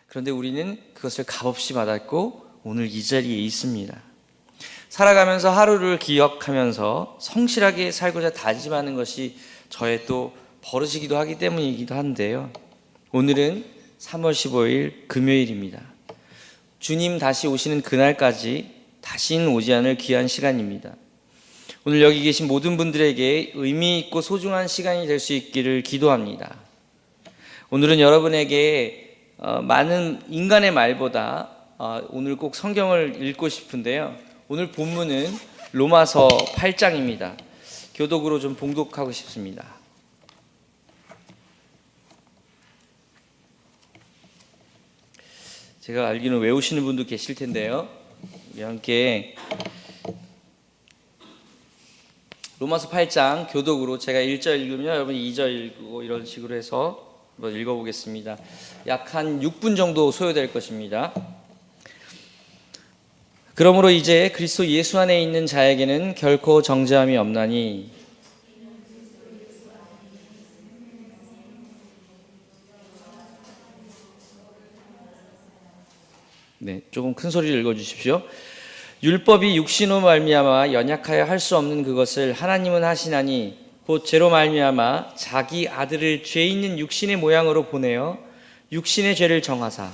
그런데 우리는 그것을 값없이 받았고 오늘 이 자리에 있습니다. 살아가면서 하루를 기억하면서 성실하게 살고자 다짐하는 것이 저의 또 버릇이기도 하기 때문이기도 한데요. 오늘은 3월 15일 금요일입니다. 주님 다시 오시는 그날까지 다시는 오지 않을 귀한 시간입니다. 오늘 여기 계신 모든 분들에게 의미 있고 소중한 시간이 될 수 있기를 기도합니다. 오늘은 여러분에게 많은 인간의 말보다 오늘 꼭 성경을 읽고 싶은데요. 오늘 본문은 로마서 8장입니다. 교독으로 좀 봉독하고 싶습니다. 제가 알기로는 외우시는 분도 계실 텐데요. 우리 함께 로마서 8장 교독으로 제가 1절 읽으면 여러분이 2절 읽고 이런 식으로 해서 한번 읽어보겠습니다. 약 한 6분 정도 소요될 것입니다. 그러므로 이제 그리스도 예수 안에 있는 자에게는 결코 정죄함이 없나니 조금 큰 소리를 읽어주십시오. 율법이 육신으로 말미암아 연약하여 할 수 없는 그것을 하나님은 하시나니 곧 죄로 말미암아 자기 아들을 죄 있는 육신의 모양으로 보내어 육신의 죄를 정하사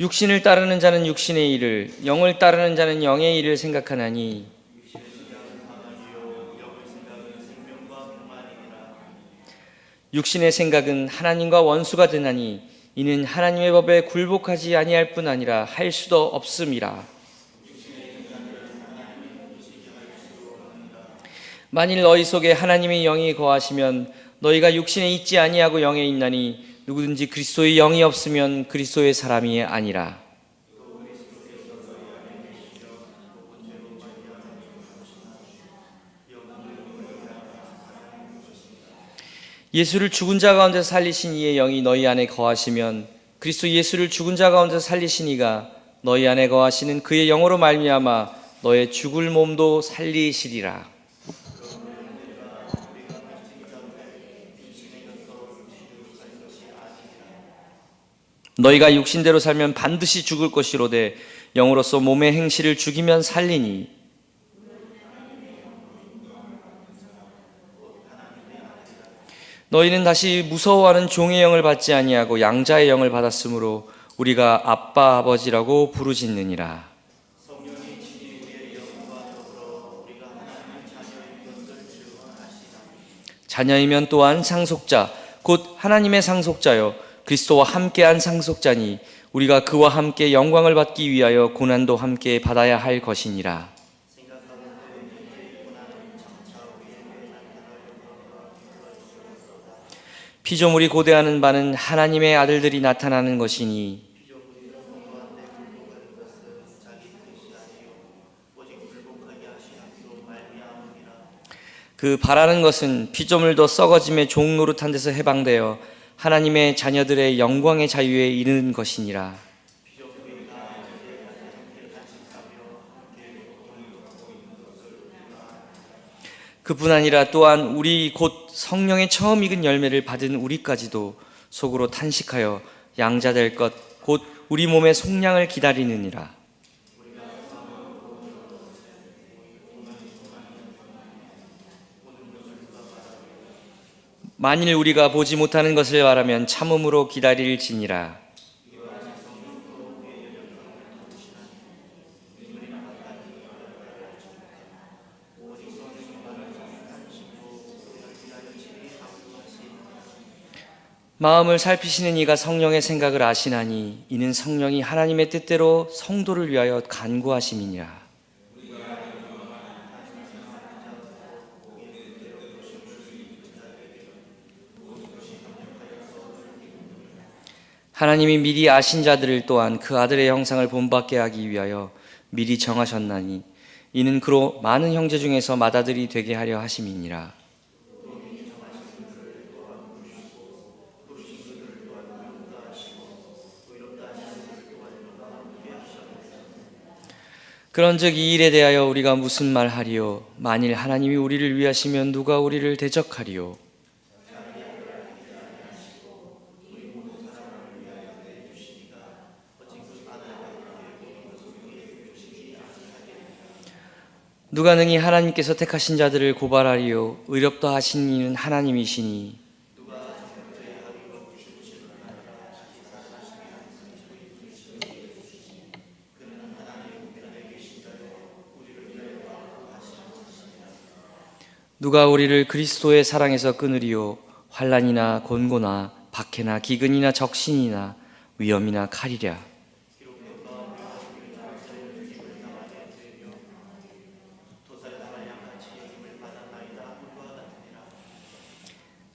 육신을 따르는 자는 육신의 일을, 영을 따르는 자는 영의 일을 생각하나니 육신의 생각은 하나님과 원수가 되나니 이는 하나님의 법에 굴복하지 아니할 뿐 아니라 할 수도 없음이라. 만일 너희 속에 하나님의 영이 거하시면 너희가 육신에 있지 아니하고 영에 있나니 누구든지 그리스도의 영이 없으면 그리스도의 사람이 아니라. 예수를 죽은 자 가운데서 살리신 이의 영이 너희 안에 거하시면 그리스도 예수를 죽은 자 가운데서 살리신 이가 너희 안에 거하시는 그의 영으로 말미암아 너의 죽을 몸도 살리시리라. 너희가 육신대로 살면 반드시 죽을 것이로되 영으로서 몸의 행실을 죽이면 살리니 너희는 다시 무서워하는 종의 영을 받지 아니하고 양자의 영을 받았으므로 우리가 아빠 아버지라고 부르짖느니라. 자녀이면 또한 상속자 곧 하나님의 상속자요 그리스도와 함께한 상속자니 우리가 그와 함께 영광을 받기 위하여 고난도 함께 받아야 할 것이니라. 피조물이 고대하는 바는 하나님의 아들들이 나타나는 것이니 그 바라는 것은 피조물도 썩어짐의 종 노릇한 데서 해방되어 하나님의 자녀들의 영광의 자유에 이르는 것이니라. 그뿐 아니라 또한 우리 곧 성령의 처음 익은 열매를 받은 우리까지도 속으로 탄식하여 양자 될 것 곧 우리 몸의 속량을 기다리느니라. 만일 우리가 보지 못하는 것을 바라면 참음으로 기다릴지니라. 마음을 살피시는 이가 성령의 생각을 아시나니 이는 성령이 하나님의 뜻대로 성도를 위하여 간구하심이니라. 하나님이 미리 아신 자들을 또한 그 아들의 형상을 본받게 하기 위하여 미리 정하셨나니 이는 그로 많은 형제 중에서 맏아들이 되게 하려 하심이니라. 그런즉 이 일에 대하여 우리가 무슨 말하리요? 만일 하나님이 우리를 위하시면 누가 우리를 대적하리요? 누가 능히 하나님께서 택하신 자들을 고발하리요? 의롭다 하신 이는 하나님이시니. 누가 우리를 그리스도의 사랑에서 끊으리요? 환난이나 곤고나 박해나 기근이나 적신이나 위험이나 칼이랴.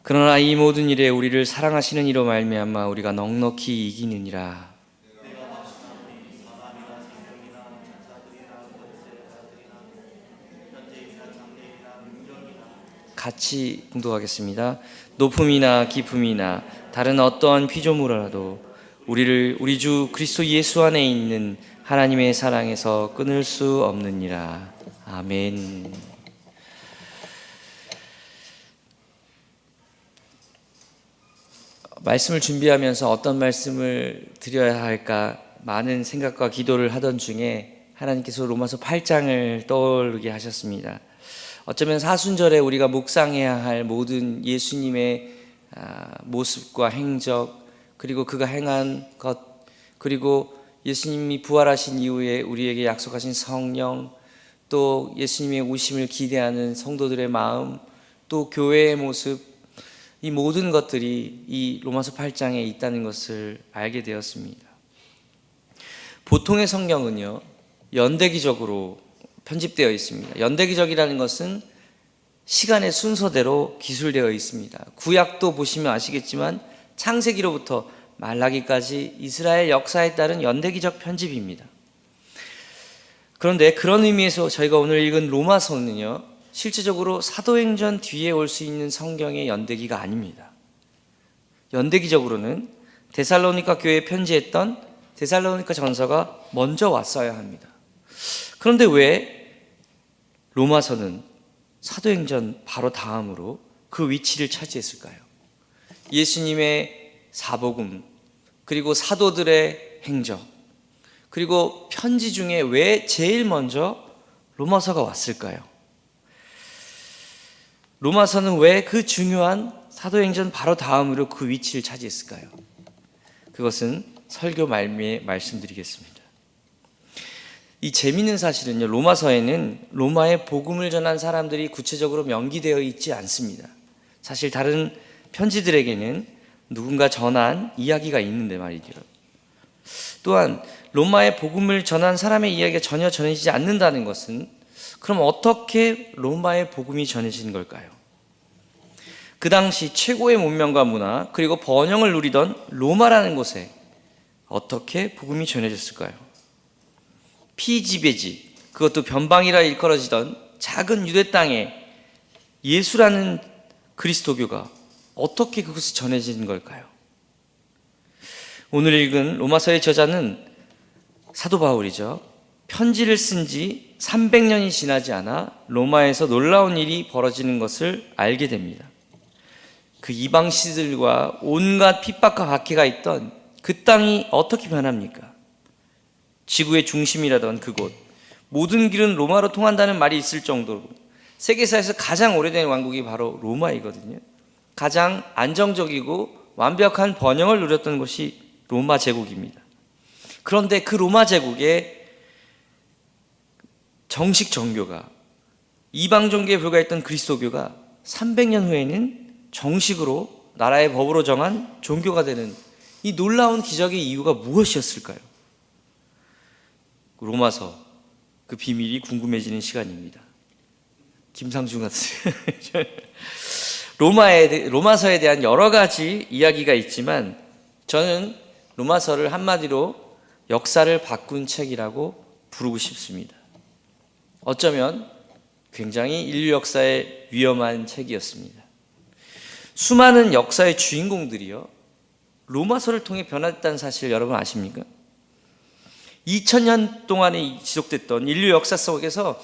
그러나 이 모든 일에 우리를 사랑하시는 이로 말미암아 우리가 넉넉히 이기느니라. 같이 봉독하겠습니다. 높음이나 깊음이나 다른 어떠한 피조물이라도 우리를 우리 주 그리스도 예수 안에 있는 하나님의 사랑에서 끊을 수 없느니라. 아멘. 말씀을 준비하면서 어떤 말씀을 드려야 할까 많은 생각과 기도를 하던 중에 하나님께서 로마서 8장을 떠오르게 하셨습니다. 어쩌면 사순절에 우리가 묵상해야 할 모든 예수님의 모습과 행적, 그리고 그가 행한 것, 그리고 예수님이 부활하신 이후에 우리에게 약속하신 성령, 또 예수님의 오심을 기대하는 성도들의 마음, 또 교회의 모습, 이 모든 것들이 이 로마서 8장에 있다는 것을 알게 되었습니다. 보통의 성경은요, 연대기적으로 편집되어 있습니다. 연대기적이라는 것은 시간의 순서대로 기술되어 있습니다. 구약도 보시면 아시겠지만 창세기로부터 말라기까지 이스라엘 역사에 따른 연대기적 편집입니다. 그런데 그런 의미에서 저희가 오늘 읽은 로마서는요, 실제적으로 사도행전 뒤에 올 수 있는 성경의 연대기가 아닙니다. 연대기적으로는 데살로니가 교회에 편지했던 데살로니가 전서가 먼저 왔어야 합니다. 그런데 왜 로마서는 사도행전 바로 다음으로 그 위치를 차지했을까요? 예수님의 사복음, 그리고 사도들의 행적, 그리고 편지 중에 왜 제일 먼저 로마서가 왔을까요? 로마서는 왜 그 중요한 사도행전 바로 다음으로 그 위치를 차지했을까요? 그것은 설교 말미에 말씀드리겠습니다. 이 재미있는 사실은요, 로마서에는 로마의 복음을 전한 사람들이 구체적으로 명기되어 있지 않습니다. 사실 다른 편지들에게는 누군가 전한 이야기가 있는데 말이죠. 또한 로마의 복음을 전한 사람의 이야기가 전혀 전해지지 않는다는 것은, 그럼 어떻게 로마의 복음이 전해진 걸까요? 그 당시 최고의 문명과 문화, 그리고 번영을 누리던 로마라는 곳에 어떻게 복음이 전해졌을까요? 피지배지, 그것도 변방이라 일컬어지던 작은 유대 땅에 예수라는 그리스도교가 어떻게 그것이 전해진 걸까요? 오늘 읽은 로마서의 저자는 사도 바울이죠. 편지를 쓴 지 300년이 지나지 않아 로마에서 놀라운 일이 벌어지는 것을 알게 됩니다. 그 이방 시들과 온갖 핍박과 박해가 있던 그 땅이 어떻게 변합니까? 지구의 중심이라던 그곳, 모든 길은 로마로 통한다는 말이 있을 정도로 세계사에서 가장 오래된 왕국이 바로 로마이거든요. 가장 안정적이고 완벽한 번영을 누렸던 곳이 로마 제국입니다. 그런데 그 로마 제국의 정식 정교가, 이방 종교에 불과했던 그리스도교가 300년 후에는 정식으로 나라의 법으로 정한 종교가 되는 이 놀라운 기적의 이유가 무엇이었을까요? 로마서, 그 비밀이 궁금해지는 시간입니다. 김상중 같은 로마서에 대한 여러 가지 이야기가 있지만 저는 로마서를 한마디로 역사를 바꾼 책이라고 부르고 싶습니다. 어쩌면 굉장히 인류 역사의 위험한 책이었습니다. 수많은 역사의 주인공들이요, 로마서를 통해 변화했다는 사실 여러분 아십니까? 2000년 동안에 지속됐던 인류 역사 속에서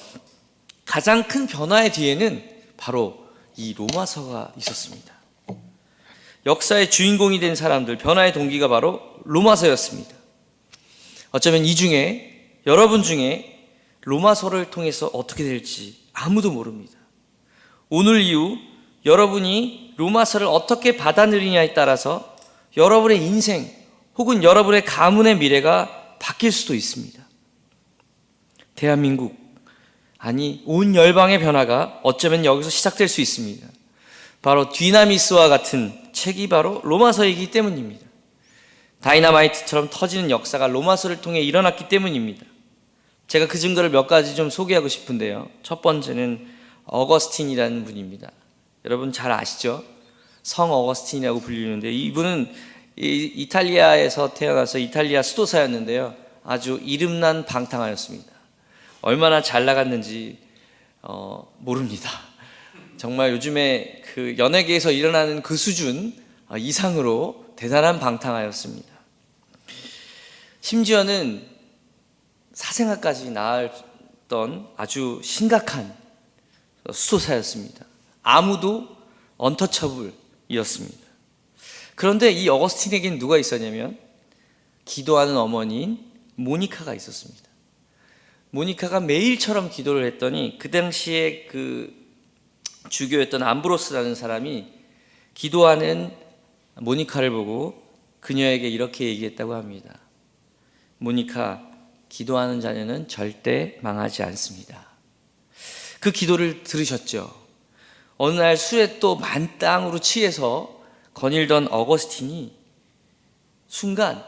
가장 큰 변화의 뒤에는 바로 이 로마서가 있었습니다. 역사의 주인공이 된 사람들, 변화의 동기가 바로 로마서였습니다. 어쩌면 이 중에 여러분 중에 로마서를 통해서 어떻게 될지 아무도 모릅니다. 오늘 이후 여러분이 로마서를 어떻게 받아들이냐에 따라서 여러분의 인생 혹은 여러분의 가문의 미래가 바뀔 수도 있습니다. 대한민국, 아니 온 열방의 변화가 어쩌면 여기서 시작될 수 있습니다. 바로 뒤나미스와 같은 책이 바로 로마서이기 때문입니다. 다이너마이트처럼 터지는 역사가 로마서를 통해 일어났기 때문입니다. 제가 그 증거를 몇 가지 좀 소개하고 싶은데요. 첫 번째는 어거스틴이라는 분입니다. 여러분 잘 아시죠? 성 어거스틴이라고 불리는데 이분은 이탈리아에서 태어나서 이탈리아 수도사였는데요. 아주 이름난 방탕하였습니다. 얼마나 잘 나갔는지 모릅니다. 정말 요즘에 그 연예계에서 일어나는 그 수준 이상으로 대단한 방탕하였습니다. 심지어는 사생아까지 낳았던 아주 심각한 수도사였습니다. 아무도 언터처블이었습니다. 그런데 이 어거스틴에게는 누가 있었냐면 기도하는 어머니인 모니카가 있었습니다. 모니카가 매일처럼 기도를 했더니 그 당시에 그 주교였던 암브로스라는 사람이 기도하는 모니카를 보고 그녀에게 이렇게 얘기했다고 합니다. 모니카, 기도하는 자녀는 절대 망하지 않습니다. 그 기도를 들으셨죠? 어느 날 술에 또 만땅으로 취해서 거닐던 어거스틴이 순간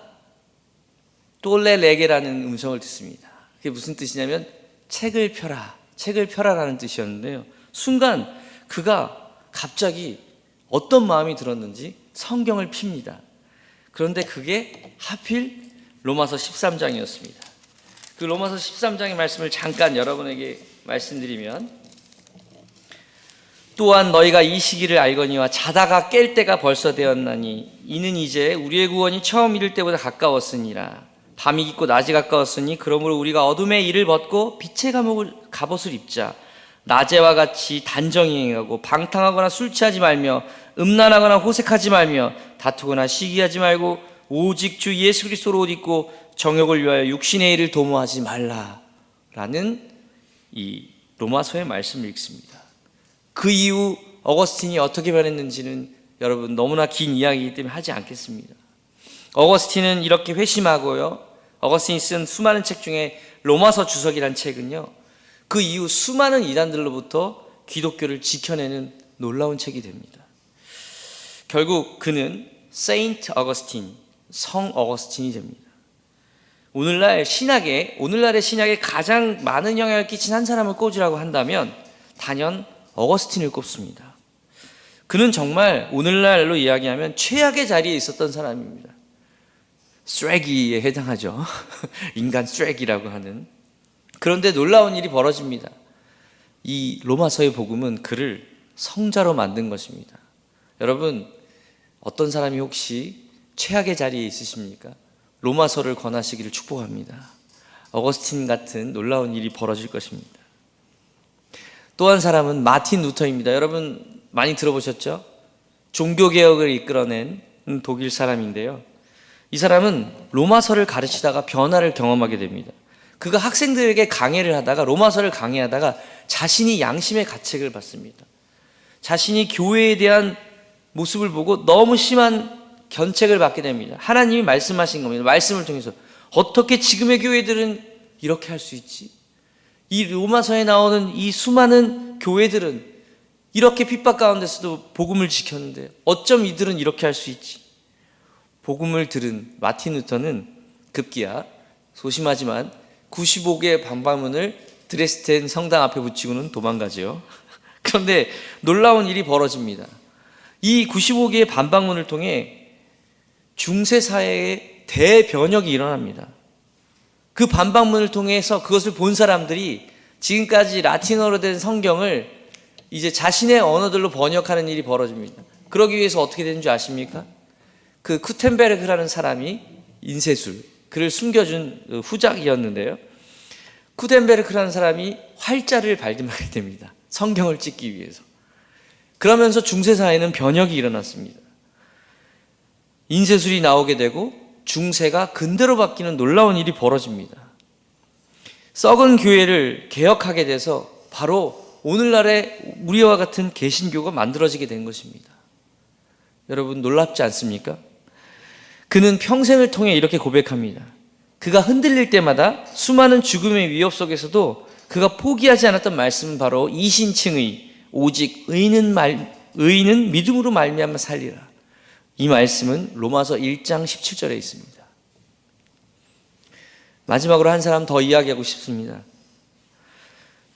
똘레 레게라는 음성을 듣습니다. 그게 무슨 뜻이냐면 책을 펴라, 책을 펴라라는 뜻이었는데요. 순간 그가 갑자기 어떤 마음이 들었는지 성경을 핍니다. 그런데 그게 하필 로마서 13장이었습니다. 그 로마서 13장의 말씀을 잠깐 여러분에게 말씀드리면, 또한 너희가 이 시기를 알거니와 자다가 깰 때가 벌써 되었나니 이는 이제 우리의 구원이 처음 이를 때보다 가까웠으니라. 밤이 깊고 낮이 가까웠으니 그러므로 우리가 어둠의 일을 벗고 빛의 갑옷을 입자. 낮에와 같이 단정히 행하고 방탕하거나 술 취하지 말며 음란하거나 호색하지 말며 다투거나 시기하지 말고 오직 주 예수 그리스도로 옷 입고 정욕을 위하여 육신의 일을 도모하지 말라라는 이 로마서의 말씀을 읽습니다. 그 이후 어거스틴이 어떻게 변했는지는 여러분 너무나 긴 이야기이기 때문에 하지 않겠습니다. 어거스틴은 이렇게 회심하고요, 어거스틴이 쓴 수많은 책 중에 로마서 주석이란 책은요, 그 이후 수많은 이단들로부터 기독교를 지켜내는 놀라운 책이 됩니다. 결국 그는 세인트 어거스틴, 성 어거스틴이 됩니다. 오늘날의 신학에 가장 많은 영향을 끼친 한 사람을 꼽으라고 한다면 단연 어거스틴을 꼽습니다. 그는 정말 오늘날로 이야기하면 최악의 자리에 있었던 사람입니다. 쓰레기에 해당하죠. 인간 쓰레기라고 하는. 그런데 놀라운 일이 벌어집니다. 이 로마서의 복음은 그를 성자로 만든 것입니다. 여러분, 어떤 사람이 혹시 최악의 자리에 있으십니까? 로마서를 권하시기를 축복합니다. 어거스틴 같은 놀라운 일이 벌어질 것입니다. 또 한 사람은 마틴 루터입니다. 여러분 많이 들어보셨죠? 종교개혁을 이끌어낸 독일 사람인데요. 이 사람은 로마서를 가르치다가 변화를 경험하게 됩니다. 그가 학생들에게 강해를 하다가, 로마서를 강해하다가 자신이 양심의 가책을 받습니다. 자신이 교회에 대한 모습을 보고 너무 심한 견책을 받게 됩니다. 하나님이 말씀하신 겁니다. 말씀을 통해서 어떻게 지금의 교회들은 이렇게 할 수 있지? 이 로마서에 나오는 이 수많은 교회들은 이렇게 핍박 가운데서도 복음을 지켰는데 어쩜 이들은 이렇게 할 수 있지? 복음을 들은 마틴 루터는 급기야 소심하지만 95개의 방파문을 드레스덴 성당 앞에 붙이고는 도망가죠. 그런데 놀라운 일이 벌어집니다. 이 95개의 반박문을 통해 중세 사회의 대변혁이 일어납니다. 그 반박문을 통해서 그것을 본 사람들이 지금까지 라틴어로 된 성경을 이제 자신의 언어들로 번역하는 일이 벌어집니다. 그러기 위해서 어떻게 되는 줄 아십니까? 그 쿠텐베르그라는 사람이 인쇄술, 그를 숨겨준 후작이었는데요. 구텐베르크라는 사람이 활자를 발견하게 됩니다. 성경을 찍기 위해서. 그러면서 중세사회는 변혁이 일어났습니다. 인쇄술이 나오게 되고 중세가 근대로 바뀌는 놀라운 일이 벌어집니다. 썩은 교회를 개혁하게 돼서 바로 오늘날의 우리와 같은 개신교가 만들어지게 된 것입니다. 여러분 놀랍지 않습니까? 그는 평생을 통해 이렇게 고백합니다. 그가 흔들릴 때마다 수많은 죽음의 위협 속에서도 그가 포기하지 않았던 말씀은 바로 이신칭의 오직 의인은 믿음으로 말미암아 살리라. 이 말씀은 로마서 1장 17절에 있습니다. 마지막으로 한 사람 더 이야기하고 싶습니다.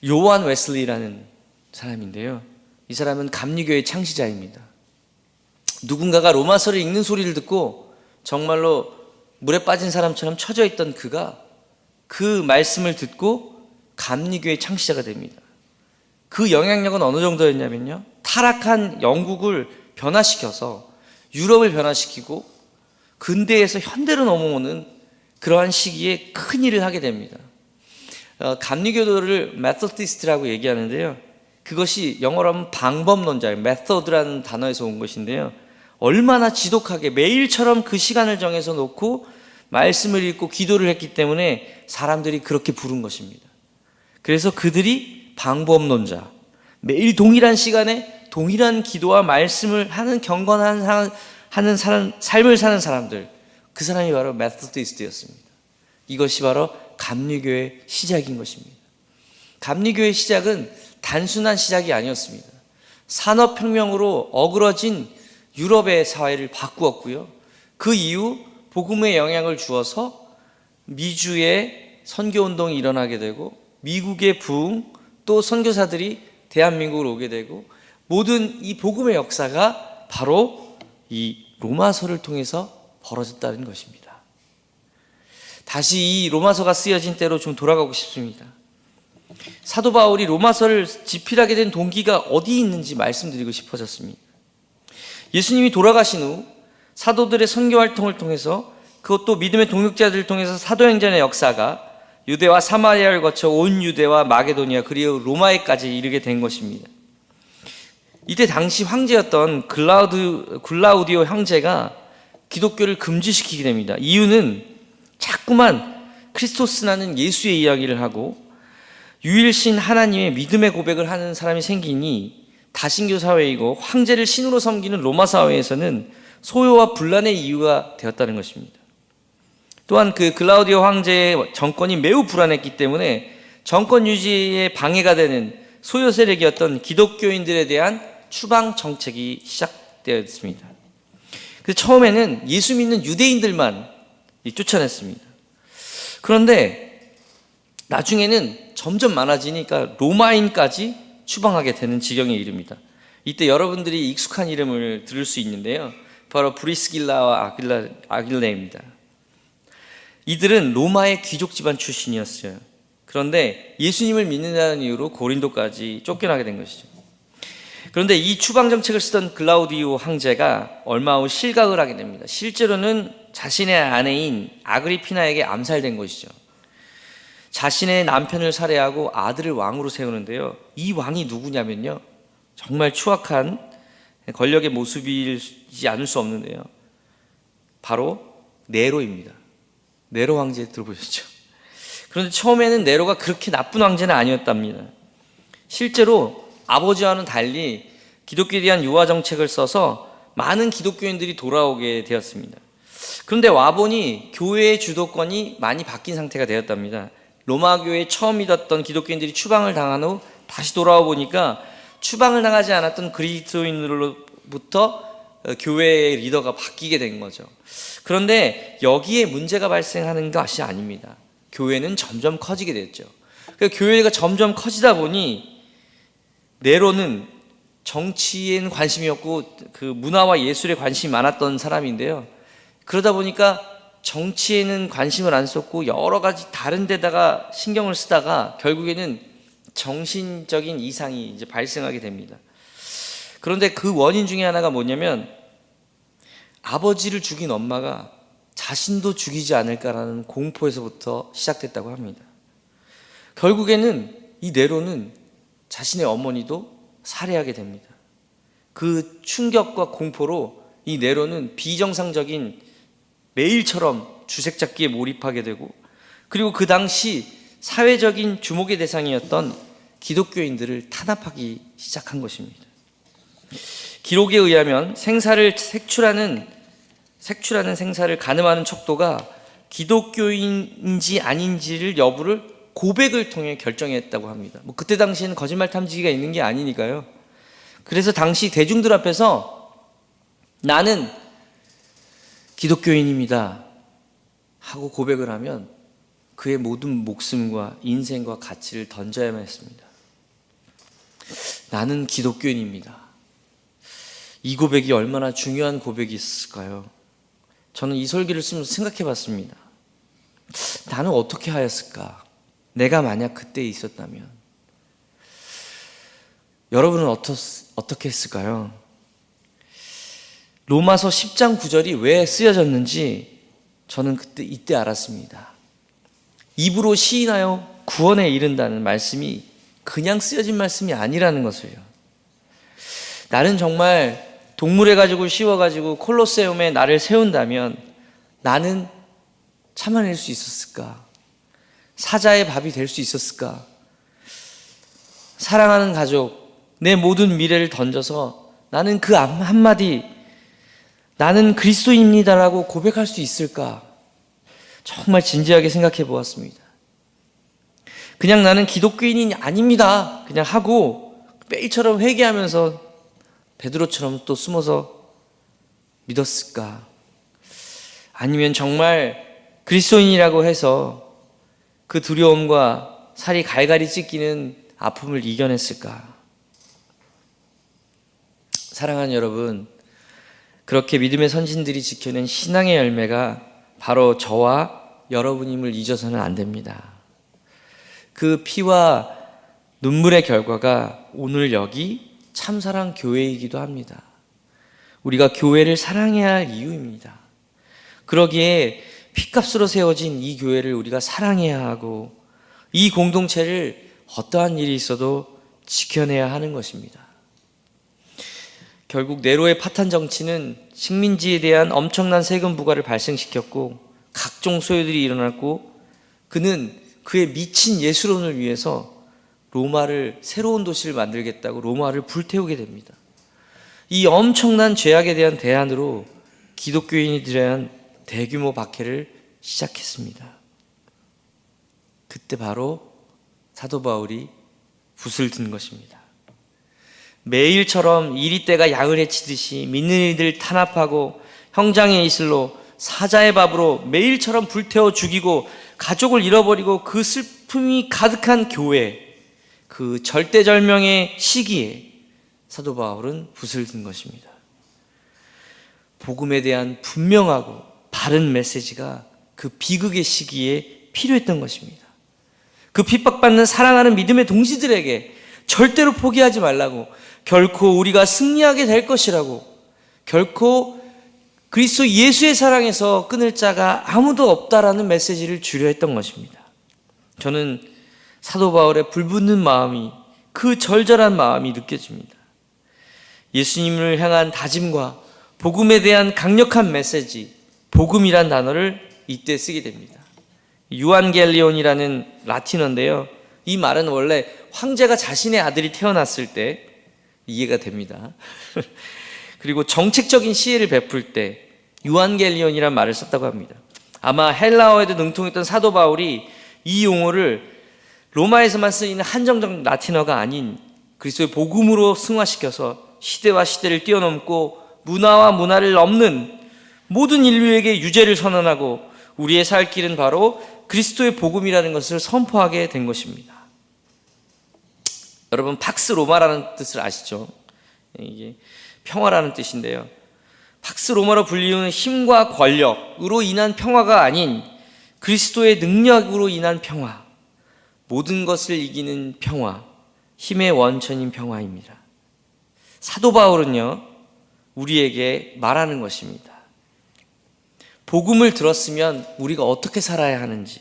요한 웨슬리라는 사람인데요. 이 사람은 감리교의 창시자입니다. 누군가가 로마서를 읽는 소리를 듣고 정말로 물에 빠진 사람처럼 처져 있던 그가 그 말씀을 듣고 감리교의 창시자가 됩니다. 그 영향력은 어느 정도였냐면요, 타락한 영국을 변화시켜서 유럽을 변화시키고 근대에서 현대로 넘어오는 그러한 시기에 큰 일을 하게 됩니다. 감리교도를 메소디스트라고 얘기하는데요, 그것이 영어로 하면 방법론자예요. 메소드라는 단어에서 온 것인데요, 얼마나 지독하게 매일처럼 그 시간을 정해서 놓고 말씀을 읽고 기도를 했기 때문에 사람들이 그렇게 부른 것입니다. 그래서 그들이 방법론자, 매일 동일한 시간에 동일한 기도와 말씀을 하는 경건한 삶을 사는 사람들, 그 사람이 바로 메소디스트였습니다. 이것이 바로 감리교의 시작인 것입니다. 감리교의 시작은 단순한 시작이 아니었습니다. 산업혁명으로 어그러진 유럽의 사회를 바꾸었고요, 그 이후 복음의 영향을 주어서 미주의 선교운동이 일어나게 되고 미국의 부흥, 또 선교사들이 대한민국으로 오게 되고, 모든 이 복음의 역사가 바로 이 로마서를 통해서 벌어졌다는 것입니다. 다시 이 로마서가 쓰여진 때로 좀 돌아가고 싶습니다. 사도 바울이 로마서를 집필하게 된 동기가 어디 있는지 말씀드리고 싶어졌습니다. 예수님이 돌아가신 후 사도들의 선교 활동을 통해서, 그것도 믿음의 동역자들을 통해서 사도행전의 역사가 유대와 사마리아를 거쳐 온 유대와 마게도니아 그리고 로마에까지 이르게 된 것입니다. 이때 당시 황제였던 글라우디오 형제가 기독교를 금지시키게 됩니다. 이유는 자꾸만 크리스토스라는 예수의 이야기를 하고 유일신 하나님의 믿음의 고백을 하는 사람이 생기니 다신교 사회이고 황제를 신으로 섬기는 로마 사회에서는 소요와 분란의 이유가 되었다는 것입니다. 또한 그 글라우디오 황제의 정권이 매우 불안했기 때문에 정권 유지에 방해가 되는 소요 세력이었던 기독교인들에 대한 추방 정책이 시작되었습니다. 그래서 처음에는 예수 믿는 유대인들만 쫓아냈습니다. 그런데 나중에는 점점 많아지니까 로마인까지 추방하게 되는 지경에 이릅니다. 이때 여러분들이 익숙한 이름을 들을 수 있는데요, 바로 브리스길라와 아길레입니다. 이들은 로마의 귀족 집안 출신이었어요. 그런데 예수님을 믿는다는 이유로 고린도까지 쫓겨나게 된 것이죠. 그런데 이 추방 정책을 쓰던 글라우디오 황제가 얼마 후 실각을 하게 됩니다. 실제로는 자신의 아내인 아그리피나에게 암살된 것이죠. 자신의 남편을 살해하고 아들을 왕으로 세우는데요, 이 왕이 누구냐면요, 정말 추악한 권력의 모습이지 않을 수 없는데요, 바로 네로입니다. 네로 황제 들어보셨죠? 그런데 처음에는 네로가 그렇게 나쁜 황제는 아니었답니다. 실제로 아버지와는 달리 기독교에 대한 유화 정책을 써서 많은 기독교인들이 돌아오게 되었습니다. 그런데 와보니 교회의 주도권이 많이 바뀐 상태가 되었답니다. 로마교회에 처음 믿었던 기독교인들이 추방을 당한 후 다시 돌아와 보니까 추방을 당하지 않았던 그리스도인으로부터 교회의 리더가 바뀌게 된 거죠. 그런데 여기에 문제가 발생하는 것이 아닙니다. 교회는 점점 커지게 됐죠. 그러니까 교회가 점점 커지다 보니 네로는 정치에는 관심이 없고 그 문화와 예술에 관심이 많았던 사람인데요, 그러다 보니까 정치에는 관심을 안 썼고 여러 가지 다른 데다가 신경을 쓰다가 결국에는 정신적인 이상이 이제 발생하게 됩니다. 그런데 그 원인 중에 하나가 뭐냐면, 아버지를 죽인 엄마가 자신도 죽이지 않을까라는 공포에서부터 시작됐다고 합니다. 결국에는 이 네로는 자신의 어머니도 살해하게 됩니다. 그 충격과 공포로 이 네로는 비정상적인 매일처럼 주색 잡기에 몰입하게 되고, 그리고 그 당시 사회적인 주목의 대상이었던 기독교인들을 탄압하기 시작한 것입니다. 기록에 의하면 색출하는 생사를 가늠하는 척도가 기독교인인지 아닌지를 여부를 고백을 통해 결정했다고 합니다. 그때 당시에는 거짓말 탐지기가 있는 게 아니니까요. 그래서 당시 대중들 앞에서 나는 기독교인입니다 하고 고백을 하면 그의 모든 목숨과 인생과 가치를 던져야만 했습니다. 나는 기독교인입니다. 이 고백이 얼마나 중요한 고백이 있을까요? 저는 이 설교를 쓰면서 생각해 봤습니다. 나는 어떻게 하였을까? 내가 만약 그때 있었다면 여러분은 어떻게 했을까요? 로마서 10장 9절이 왜 쓰여졌는지 저는 이때 알았습니다. 입으로 시인하여 구원에 이른다는 말씀이 그냥 쓰여진 말씀이 아니라는 것을요. 나는 정말 동물해가지고 씌워가지고 콜로세움에 나를 세운다면 나는 참아낼 수 있었을까? 사자의 밥이 될 수 있었을까? 사랑하는 가족, 내 모든 미래를 던져서 나는 그 한마디 나는 그리스도입니다라고 고백할 수 있을까? 정말 진지하게 생각해 보았습니다. 그냥 나는 기독교인이 아닙니다 그냥 하고 매일처럼 회개하면서 베드로처럼 또 숨어서 믿었을까? 아니면 정말 그리스도인이라고 해서 그 두려움과 살이 갈갈이 찢기는 아픔을 이겨냈을까? 사랑하는 여러분, 그렇게 믿음의 선진들이 지켜낸 신앙의 열매가 바로 저와 여러분임을 잊어서는 안 됩니다. 그 피와 눈물의 결과가 오늘 여기 참사랑 교회이기도 합니다. 우리가 교회를 사랑해야 할 이유입니다. 그러기에 피값으로 세워진 이 교회를 우리가 사랑해야 하고 이 공동체를 어떠한 일이 있어도 지켜내야 하는 것입니다. 결국 네로의 파탄 정치는 식민지에 대한 엄청난 세금 부과를 발생시켰고 각종 소요들이 일어났고 그는 그의 미친 예술론을 위해서 로마를 새로운 도시를 만들겠다고 로마를 불태우게 됩니다. 이 엄청난 죄악에 대한 대안으로 기독교인이 대한 대규모 박해를 시작했습니다. 그때 바로 사도 바울이 붓을 든 것입니다. 매일처럼 이리떼가 양을 해치듯이 믿는 이들 탄압하고 형장의 이슬로 사자의 밥으로 매일처럼 불태워 죽이고 가족을 잃어버리고 그 슬픔이 가득한 교회, 그 절대절명의 시기에 사도 바울은 붓을 든 것입니다. 복음에 대한 분명하고 바른 메시지가 그 비극의 시기에 필요했던 것입니다. 그 핍박받는 사랑하는 믿음의 동지들에게 절대로 포기하지 말라고, 결코 우리가 승리하게 될 것이라고, 결코 그리스도 예수의 사랑에서 끊을 자가 아무도 없다라는 메시지를 주려 했던 것입니다. 저는 사도 바울의 불붙는 마음이, 그 절절한 마음이 느껴집니다. 예수님을 향한 다짐과 복음에 대한 강력한 메시지, 복음이란 단어를 이때 쓰게 됩니다. 유안겔리온이라는 라틴어인데요, 이 말은 원래 황제가 자신의 아들이 태어났을 때 이해가 됩니다. 그리고 정책적인 시혜를 베풀 때 유안겔리온이라는 말을 썼다고 합니다. 아마 헬라어에도 능통했던 사도 바울이 이 용어를 로마에서만 쓰이는 한정적 라틴어가 아닌 그리스도의 복음으로 승화시켜서 시대와 시대를 뛰어넘고 문화와 문화를 넘는 모든 인류에게 유죄를 선언하고 우리의 살 길은 바로 그리스도의 복음이라는 것을 선포하게 된 것입니다. 여러분, 팍스 로마라는 뜻을 아시죠? 이게 평화라는 뜻인데요, 팍스 로마로 불리우는 힘과 권력으로 인한 평화가 아닌 그리스도의 능력으로 인한 평화, 모든 것을 이기는 평화, 힘의 원천인 평화입니다. 사도 바울은요, 우리에게 말하는 것입니다. 복음을 들었으면 우리가 어떻게 살아야 하는지,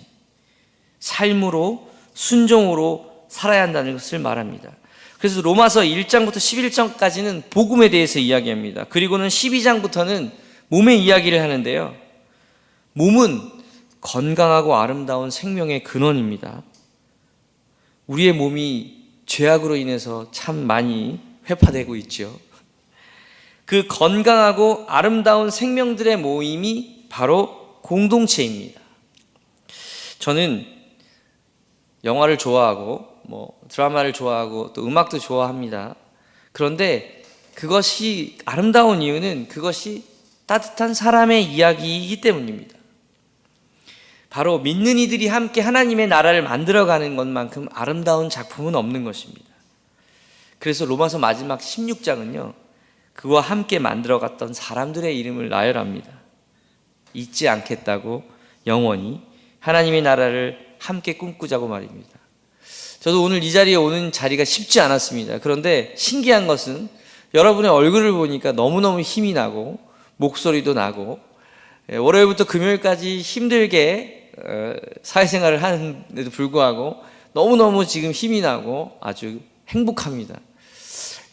삶으로, 순종으로 살아야 한다는 것을 말합니다. 그래서 로마서 1장부터 11장까지는 복음에 대해서 이야기합니다. 그리고는 12장부터는 몸의 이야기를 하는데요. 몸은 건강하고 아름다운 생명의 근원입니다. 우리의 몸이 죄악으로 인해서 참 많이 회파되고 있죠. 그 건강하고 아름다운 생명들의 모임이 바로 공동체입니다. 저는 영화를 좋아하고 드라마를 좋아하고 또 음악도 좋아합니다. 그런데 그것이 아름다운 이유는 그것이 따뜻한 사람의 이야기이기 때문입니다. 바로 믿는 이들이 함께 하나님의 나라를 만들어가는 것만큼 아름다운 작품은 없는 것입니다. 그래서 로마서 마지막 16장은요, 그와 함께 만들어갔던 사람들의 이름을 나열합니다. 잊지 않겠다고 영원히 하나님의 나라를 함께 꿈꾸자고 말입니다. 저도 오늘 이 자리에 오는 자리가 쉽지 않았습니다. 그런데 신기한 것은 여러분의 얼굴을 보니까 너무너무 힘이 나고 목소리도 나고 월요일부터 금요일까지 힘들게 사회생활을 하는데도 불구하고 너무너무 지금 힘이 나고 아주 행복합니다.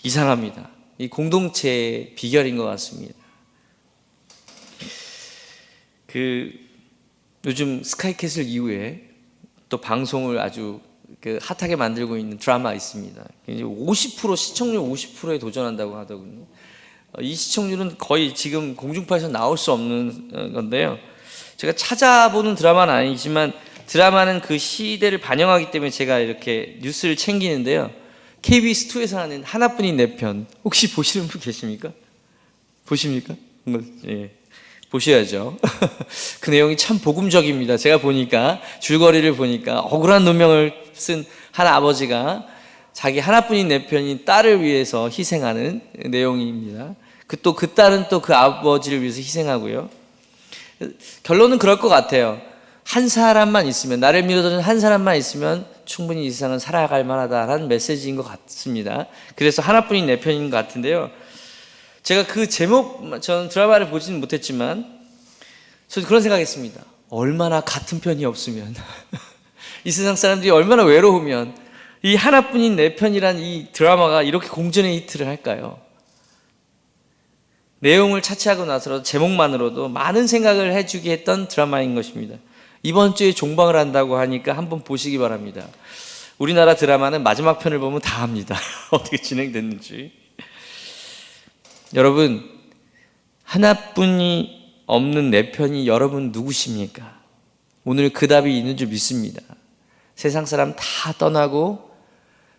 이상합니다. 이 공동체의 비결인 것 같습니다. 요즘 스카이캐슬 이후에 또 방송을 아주 핫하게 만들고 있는 드라마 있습니다. 50% 시청률 50%에 도전한다고 하더군요. 이 시청률은 거의 지금 공중파에서 나올 수 없는 건데요. 제가 찾아보는 드라마는 아니지만 드라마는 그 시대를 반영하기 때문에 제가 이렇게 뉴스를 챙기는데요. KBS2에서 하는 하나뿐인 내 편 혹시 보시는 분 계십니까? 보십니까? 예. 보셔야죠. 그 내용이 참 복음적입니다. 제가 보니까 줄거리를 보니까 억울한 누명을 쓴 한 아버지가 자기 하나뿐인 내 편인 딸을 위해서 희생하는 내용입니다. 또 그 딸은 또 그 아버지를 위해서 희생하고요. 결론은 그럴 것 같아요. 한 사람만 있으면, 나를 밀어주는 한 사람만 있으면 충분히 이 세상은 살아갈 만하다라는 메시지인 것 같습니다. 그래서 하나뿐인 내 편인 것 같은데요. 제가 그 제목, 저는 드라마를 보지는 못했지만 저도 그런 생각했습니다. 얼마나 같은 편이 없으면 이 세상 사람들이 얼마나 외로우면 이 하나뿐인 내 편이란 이 드라마가 이렇게 공전의 히트를 할까요? 내용을 차치하고 나서라도 제목만으로도 많은 생각을 해주게 했던 드라마인 것입니다. 이번 주에 종방을 한다고 하니까 한번 보시기 바랍니다. 우리나라 드라마는 마지막 편을 보면 다 합니다. 어떻게 진행됐는지. 여러분, 하나뿐이 없는 내 편이 여러분 누구십니까? 오늘 그 답이 있는 줄 믿습니다. 세상 사람 다 떠나고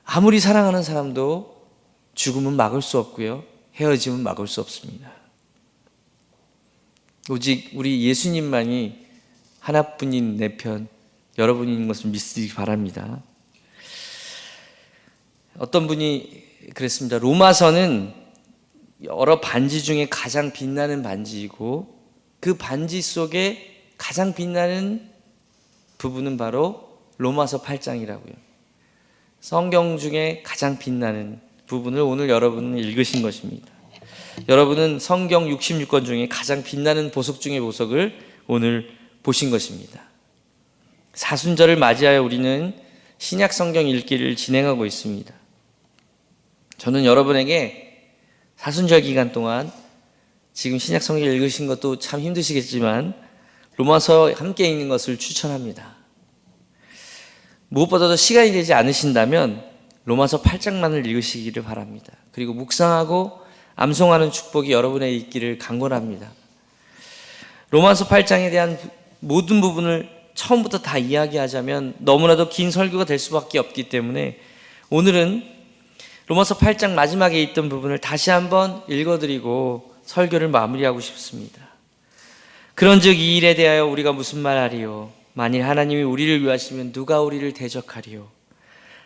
아무리 사랑하는 사람도 죽음은 막을 수 없고요, 헤어짐은 막을 수 없습니다. 오직 우리 예수님만이 하나뿐인 내 편, 여러분인 것을 믿으시기 바랍니다. 어떤 분이 그랬습니다. 로마서는 여러 반지 중에 가장 빛나는 반지이고 그 반지 속에 가장 빛나는 부분은 바로 로마서 8장이라고요. 성경 중에 가장 빛나는 부분을 오늘 여러분은 읽으신 것입니다. 여러분은 성경 66권 중에 가장 빛나는 보석 중의 보석을 오늘 보신 것입니다. 사순절을 맞이하여 우리는 신약 성경 읽기를 진행하고 있습니다. 저는 여러분에게 사순절 기간 동안 지금 신약 성경 읽으신 것도 참 힘드시겠지만 로마서 함께 읽는 것을 추천합니다. 무엇보다도 시간이 되지 않으신다면 로마서 8장만을 읽으시기를 바랍니다. 그리고 묵상하고 암송하는 축복이 여러분의 있기를 간구합니다. 로마서 8장에 대한 모든 부분을 처음부터 다 이야기하자면 너무나도 긴 설교가 될 수밖에 없기 때문에 오늘은 로마서 8장 마지막에 있던 부분을 다시 한번 읽어드리고 설교를 마무리하고 싶습니다. 그런즉 이 일에 대하여 우리가 무슨 말하리요? 만일 하나님이 우리를 위하시면 누가 우리를 대적하리요?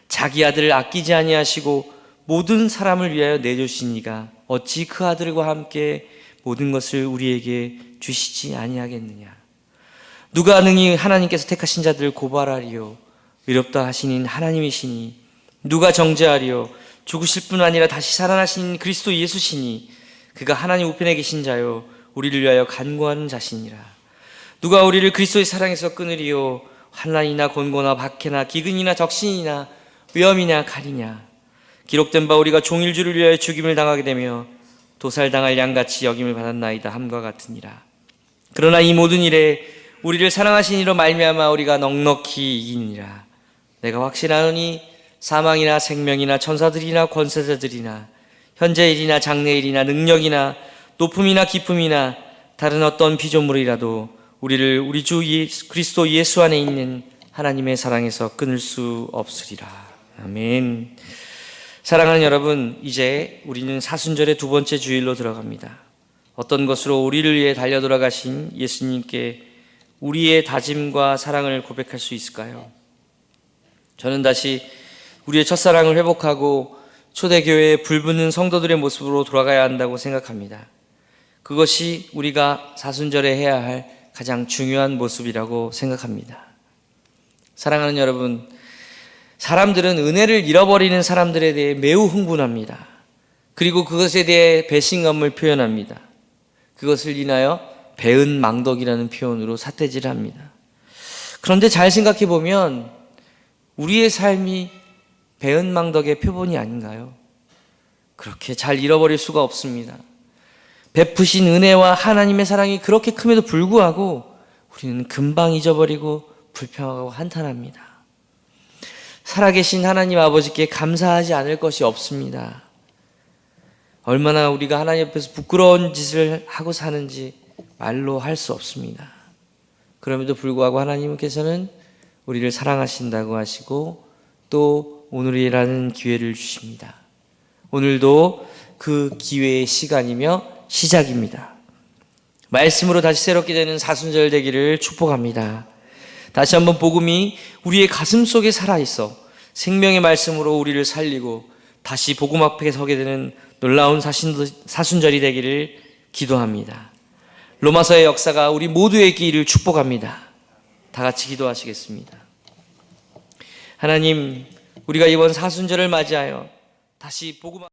자기 아들을 아끼지 아니하시고 모든 사람을 위하여 내주시니가 어찌 그 아들과 함께 모든 것을 우리에게 주시지 아니하겠느냐? 누가 능히 하나님께서 택하신 자들을 고발하리요? 의롭다 하시는 하나님이시니 누가 정죄하리요? 죽으실 뿐 아니라 다시 살아나신 그리스도 예수시니 그가 하나님 우편에 계신 자요 우리를 위하여 간구하는 자시니라. 누가 우리를 그리스도의 사랑에서 끊으리요? 환난이나 곤고나 박해나 기근이나 적신이나 위험이냐 칼이냐. 기록된 바 우리가 종일주를 위하여 죽임을 당하게 되며 도살당할 양같이 여김을 받았나이다 함과 같으니라. 그러나 이 모든 일에 우리를 사랑하신 이로 말미암아 우리가 넉넉히 이기니라. 내가 확신하노니 사망이나 생명이나 천사들이나 권세자들이나 현재일이나 장래일이나 능력이나 높음이나 깊음이나 다른 어떤 피조물이라도 우리를 우리 주 그리스도 예수 안에 있는 하나님의 사랑에서 끊을 수 없으리라. 아멘. 사랑하는 여러분, 이제 우리는 사순절의 두 번째 주일로 들어갑니다. 어떤 것으로 우리를 위해 달려 돌아가신 예수님께 우리의 다짐과 사랑을 고백할 수 있을까요? 저는 다시 우리의 첫사랑을 회복하고 초대교회에 불붙는 성도들의 모습으로 돌아가야 한다고 생각합니다. 그것이 우리가 사순절에 해야 할 가장 중요한 모습이라고 생각합니다. 사랑하는 여러분, 사람들은 은혜를 잃어버리는 사람들에 대해 매우 흥분합니다. 그리고 그것에 대해 배신감을 표현합니다. 그것을 인하여 배은망덕이라는 표현으로 삿대질을 합니다. 그런데 잘 생각해 보면 우리의 삶이 배은망덕의 표본이 아닌가요? 그렇게 잘 잃어버릴 수가 없습니다. 베푸신 은혜와 하나님의 사랑이 그렇게 큼에도 불구하고 우리는 금방 잊어버리고 불평하고 한탄합니다. 살아계신 하나님 아버지께 감사하지 않을 것이 없습니다. 얼마나 우리가 하나님 앞에서 부끄러운 짓을 하고 사는지 말로 할 수 없습니다. 그럼에도 불구하고 하나님께서는 우리를 사랑하신다고 하시고 또 오늘이라는 기회를 주십니다. 오늘도 그 기회의 시간이며 시작입니다. 말씀으로 다시 새롭게 되는 사순절 되기를 축복합니다. 다시 한번 복음이 우리의 가슴 속에 살아있어 생명의 말씀으로 우리를 살리고 다시 복음 앞에 서게 되는 놀라운 사순절이 되기를 기도합니다. 로마서의 역사가 우리 모두의 있기를 축복합니다. 다 같이 기도하시겠습니다. 하나님, 우리가 이번 사순절을 맞이하여 다시 복음